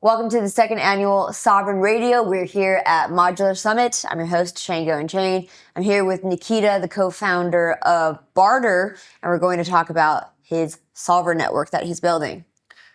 Welcome to the second annual Sovereign Radio. We're here at Modular Summit. I'm your host, Shango and Jane. I'm here with Nikita, the co-founder of Barter, and we're going to talk about his solver network that he's building.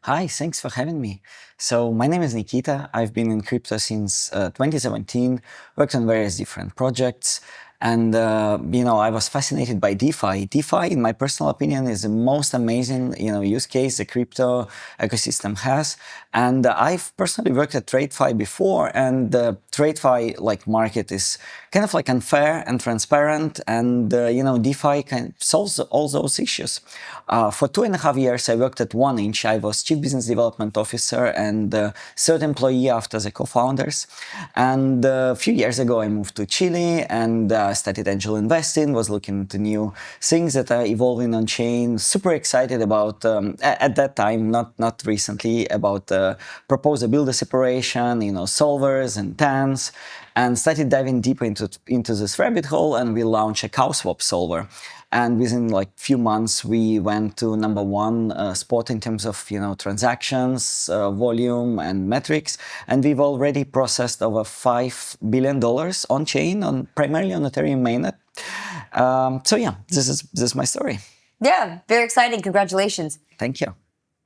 Hi, thanks for having me. So my name is Nikita. I've been in crypto since 2017, worked on various different projects. And, I was fascinated by DeFi. DeFi, in my personal opinion, is the most amazing, use case the crypto ecosystem has. And I've personally worked at TradeFi before, and the TradeFi market is kind of unfair and transparent. And, DeFi solves all those issues. For 2.5 years, I worked at 1inch. I was Chief Business Development Officer and third employee after the co-founders. And a few years ago, I moved to Chile and started angel investing, was looking into new things that are evolving on chain. Super excited about, at that time, not recently, about proposed builder separation, solvers and TANs, and started diving deeper into this rabbit hole, and we launched a cow swap solver. And within few months, we went to -- spot in terms of transactions, volume, and metrics. And we've already processed over $5 billion on chain, primarily on Ethereum mainnet. So yeah, this is my story. Yeah, very exciting. Congratulations. Thank you.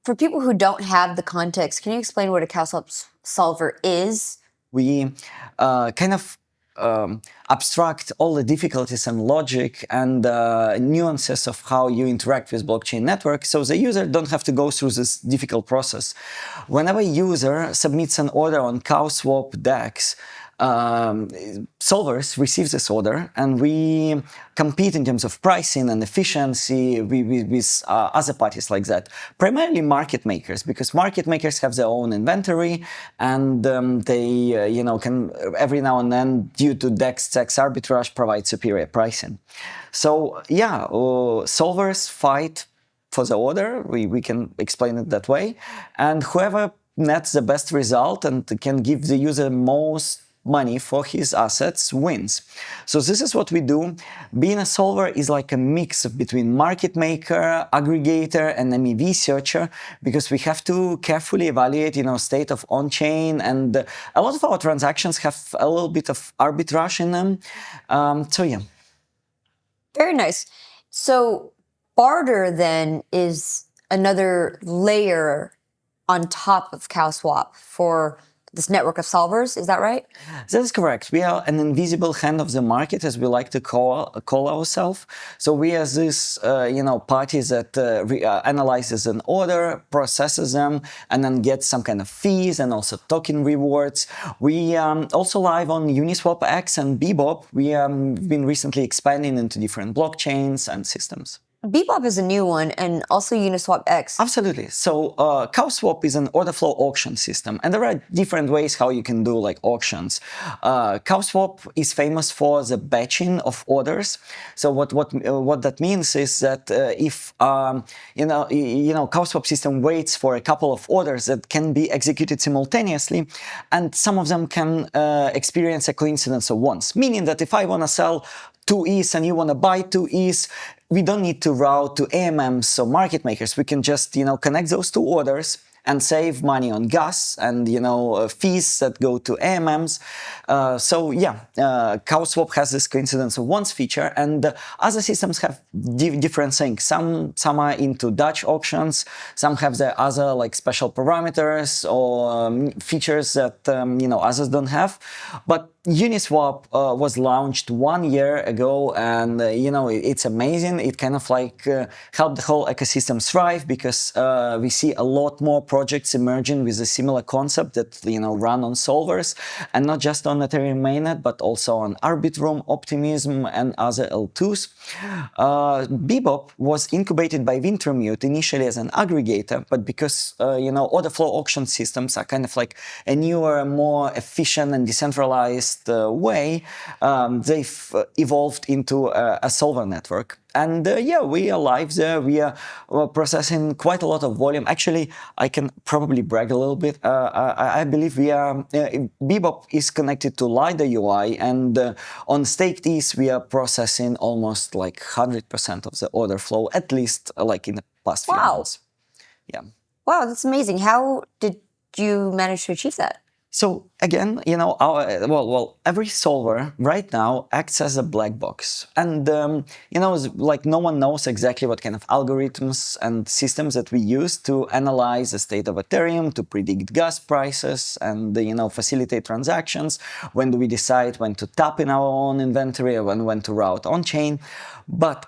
For people who don't have the context, can you explain what a cow swap solver is? We abstract all the difficulties and logic and nuances of how you interact with blockchain network, so the user don't have to go through this difficult process. Whenever a user submits an order on CowSwap DEX, solvers receive this order, and we compete in terms of pricing and efficiency with other parties like that. Primarily market makers, because market makers have their own inventory, and they can every now and then, due to DEX-TEX arbitrage, provide superior pricing. So yeah, solvers fight for the order. We can explain it that way, and whoever nets the best result and can give the user most money for his assets wins. So this is what we do. Being a solver is like a mix between market maker, aggregator, and MEV searcher, because we have to carefully evaluate, state of on-chain, and a lot of our transactions have a little bit of arbitrage in them. So yeah. Very nice. So Barter then is another layer on top of CowSwap for this network of solvers, is that right? That is correct. We are an invisible hand of the market, as we like to call ourselves. So we are this, parties that analyzes an order, processes them, and then gets some kind of fees and also token rewards. We also live on Uniswap X and Bebop. We have been recently expanding into different blockchains and systems. Bebop is a new one, and also Uniswap X. Absolutely. So CowSwap is an order flow auction system, and there are different ways how you can do auctions. CowSwap is famous for the batching of orders. So what that means is that if CowSwap system waits for a couple of orders that can be executed simultaneously, and some of them can experience a coincidence of once, meaning that if I want to sell 2 ETH and you want to buy 2 ETH, we don't need to route to AMMs, so market makers. We can just, connect those two orders and save money on gas and, fees that go to AMMs. So yeah, CowSwap has this coincidence of once feature, and other systems have different things. Some are into Dutch auctions, some have the other special parameters or features that, others don't have. But Uniswap was launched 1 year ago, and it's amazing. It kind of helped the whole ecosystem thrive, because we see a lot more projects emerging with a similar concept that run on solvers, and not just on Ethereum mainnet, but also on Arbitrum, Optimism, and other L2s. Bebop was incubated by Wintermute initially as an aggregator, but because order flow auction systems are kind of a newer, more efficient and decentralized way, they've evolved into a solver network. And yeah, we are live there. We are processing quite a lot of volume. Actually, I can probably brag a little bit. I believe we are, Bebop is connected to LiDAR UI, and on staked ETH, we are processing almost 100% of the order flow, at least in the past few months. Yeah. Wow, that's amazing. How did you manage to achieve that? So again, every solver right now acts as a black box, and like no one knows exactly what kind of algorithms and systems that we use to analyze the state of Ethereum, to predict gas prices, and facilitate transactions. When do we decide when to tap in our own inventory, or when to route on chain? But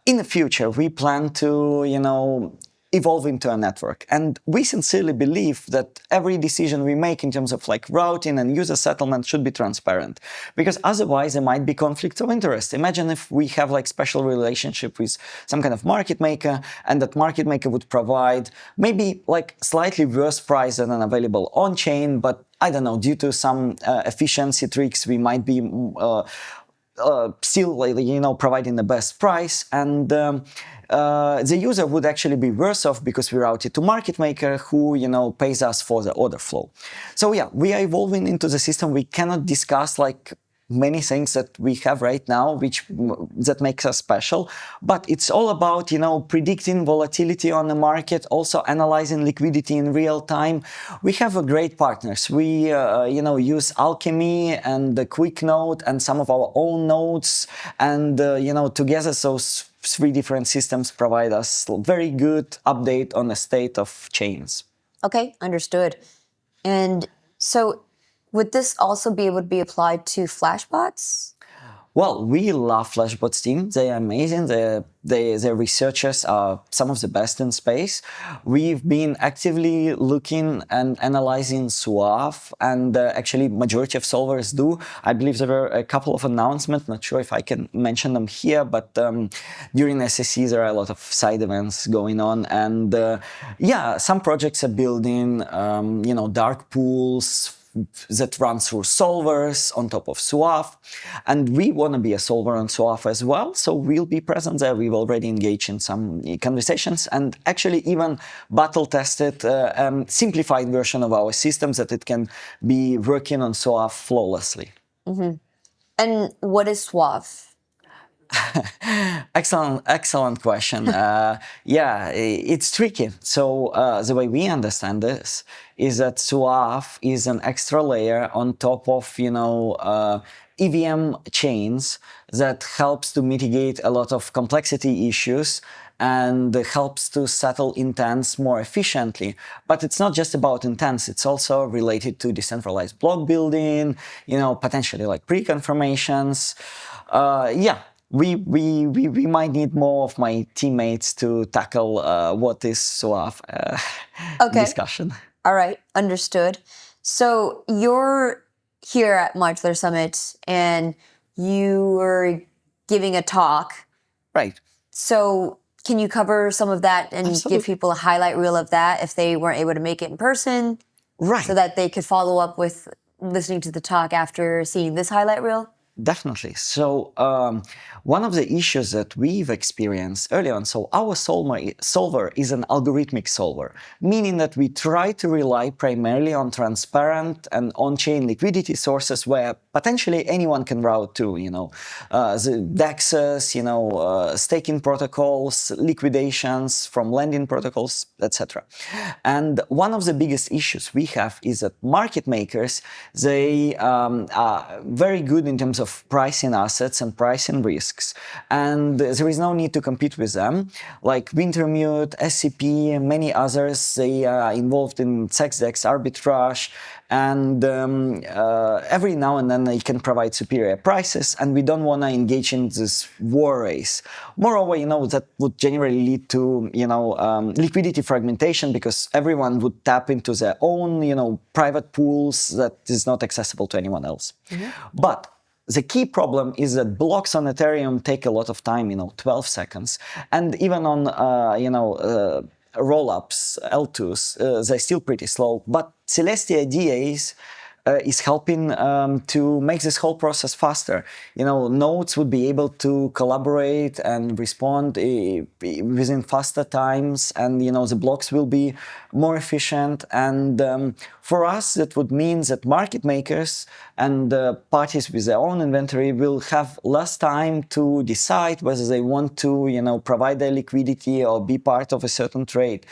in the future, we plan to evolve into a network. And we sincerely believe that every decision we make in terms of like routing and user settlement should be transparent, because otherwise there might be conflicts of interest. Imagine if we have like special relationship with some kind of market maker, and that market maker would provide maybe like slightly worse price than available on chain, but I don't know, due to some efficiency tricks, we might be still providing the best price, and the user would actually be worse off because we route it to market maker who pays us for the order flow. So yeah, we are evolving into the system. We cannot discuss like many things that we have right now that makes us special, but it's all about predicting volatility on the market, also analyzing liquidity in real time. We have great partners. We use Alchemy and the Quick Node and some of our own nodes, and together those three different systems provide us very good update on the state of chains. Okay, understood. And so would this also be able to be applied to Flashbots? Well, we love Flashbots team. They are amazing. Their researchers are some of the best in space. We've been actively looking and analyzing SWAF, and actually majority of solvers do. I believe there were a couple of announcements, not sure if I can mention them here, but during SSC there are a lot of side events going on, and yeah, some projects are building dark pools that run through solvers on top of SWAF, and we want to be a solver on SWAF as well, so we'll be present there. We've already engaged in some conversations and actually even battle tested a simplified version of our systems that it can be working on SWAF flawlessly. Mm-hmm. And what is SWAF? Excellent question. Yeah, it's tricky. So the way we understand this is that SWAF is an extra layer on top of EVM chains that helps to mitigate a lot of complexity issues and helps to settle intents more efficiently. But it's not just about intents, it's also related to decentralized block building, potentially like pre-confirmations. Yeah. We might need more of my teammates to tackle what is SWAF discussion. All right, understood. So you're here at Modular Summit and you were giving a talk. Right. So can you cover some of that and Absolutely. give people a highlight reel of that if they weren't able to make it in person? Right. So that they could follow up with listening to the talk after seeing this highlight reel? Definitely. So one of the issues that we've experienced early on, so our solver is an algorithmic solver, meaning that we try to rely primarily on transparent and on-chain liquidity sources where potentially anyone can route to, the DEXs, staking protocols, liquidations from lending protocols, etc. And one of the biggest issues we have is that market makers, they are very good in terms of pricing assets and pricing risks, and there is no need to compete with them. Like Wintermute, SCP, and many others, they are involved in SexDex arbitrage, and every now and then they can provide superior prices, and we don't want to engage in this war race. Moreover, that would generally lead to liquidity fragmentation, because everyone would tap into their own private pools that is not accessible to anyone else. Mm-hmm. But the key problem is that blocks on Ethereum take a lot of time, 12 seconds. And even on, rollups, L2s, they're still pretty slow. But Celestia DAs is helping to make this whole process faster. Nodes would be able to collaborate and respond within faster times, and the blocks will be more efficient. And for us, that would mean that market makers and parties with their own inventory will have less time to decide whether they want to, provide their liquidity or be part of a certain trade.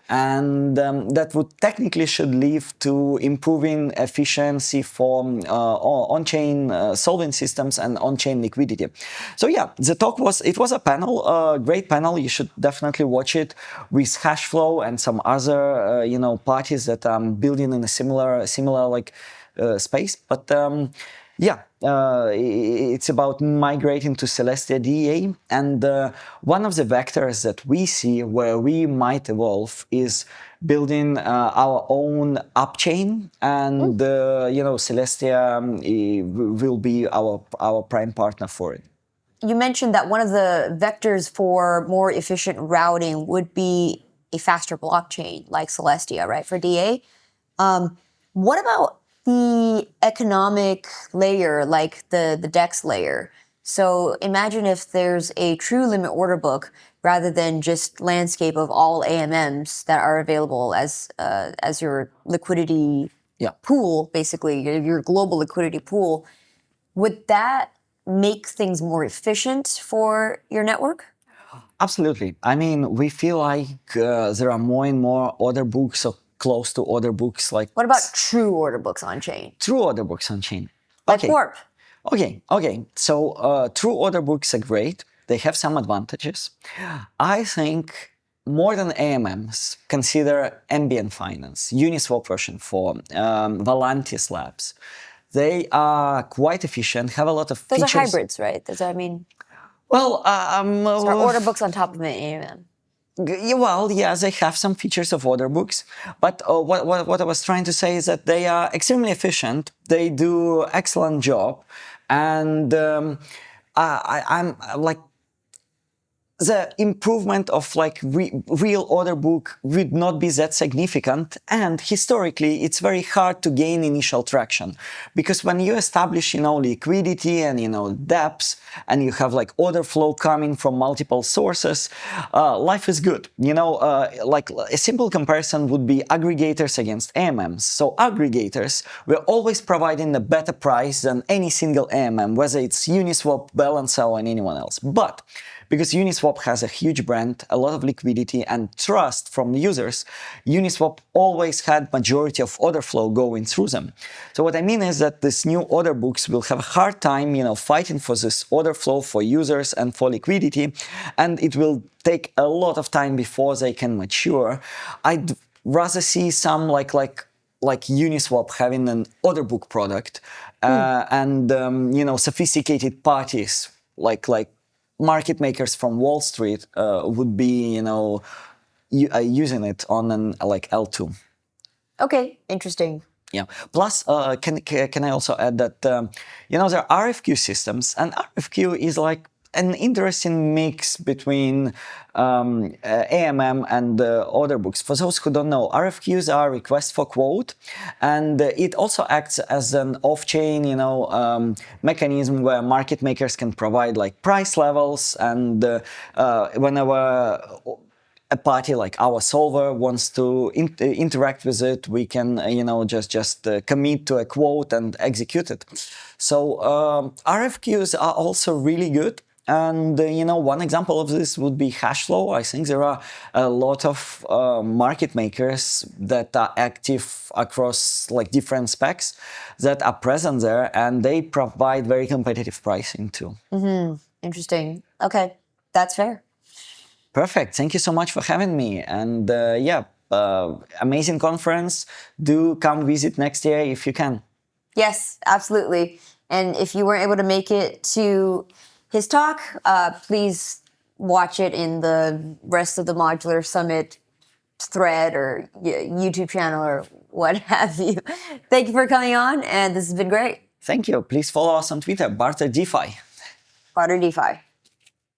And that would technically should lead to improving efficiency for on-chain solving systems and on-chain liquidity. So yeah, it was a panel, a great panel. You should definitely watch it with Hashflow and some other parties that are building in a similar like space. But it's about migrating to Celestia DEA, and one of the vectors that we see where we might evolve is building our own app chain, and Celestia will be our prime partner for it. You mentioned that one of the vectors for more efficient routing would be a faster blockchain like Celestia, right, for DA. What about the economic layer, like the DEX layer? So imagine if there's a true limit order book rather than just landscape of all AMMs that are available as your liquidity pool, basically, your global liquidity pool. Would that make things more efficient for your network? Absolutely. I mean, we feel like there are more and more order books or close to order books. Like, what about true order books on chain? True order books on chain. Like Warp. Okay. So true order books are great. They have some advantages. I think more than AMMs, consider ambient finance, Uniswap version 4, Valantis Labs. They are quite efficient, have a lot of features. Those are hybrids, right? Well, so are order books on top of an AMM. Well, yeah, they have some features of order books, but what I was trying to say is that they are extremely efficient. They do excellent job, and I'm like, the improvement of like real order book would not be that significant, and historically it's very hard to gain initial traction, because when you establish liquidity and dApps, and you have like order flow coming from multiple sources, life is good. Like a simple comparison would be aggregators against AMMs. So aggregators were always providing a better price than any single AMM, whether it's Uniswap, Balancer, or anyone else. But because Uniswap has a huge brand, a lot of liquidity, and trust from users, Uniswap always had majority of order flow going through them. So what I mean is that these new order books will have a hard time, fighting for this order flow for users and for liquidity, and it will take a lot of time before they can mature. I'd rather see some like Uniswap having an order book product, and sophisticated parties like market makers from Wall Street would be, using it on an like L2. Okay, interesting. Yeah. Plus, can I also add that there are RFQ systems, and RFQ is like an interesting mix between AMM and order books. For those who don't know, RFQs are requests for quote, and it also acts as an off-chain, mechanism where market makers can provide like price levels, and whenever a party like our solver wants to interact with it, we can, just commit to a quote and execute it. So RFQs are also really good. And, one example of this would be Hashflow. I think there are a lot of market makers that are active across like different specs that are present there, and they provide very competitive pricing too. Mm-hmm. Interesting. Okay, that's fair. Perfect. Thank you so much for having me. And amazing conference. Do come visit next year if you can. Yes, absolutely. And if you weren't able to make it to his talk, please watch it in the rest of the Modular Summit thread or YouTube channel or what have you. Thank you for coming on, and this has been great. Thank you. Please follow us on Twitter, Barter DeFi. Barter DeFi.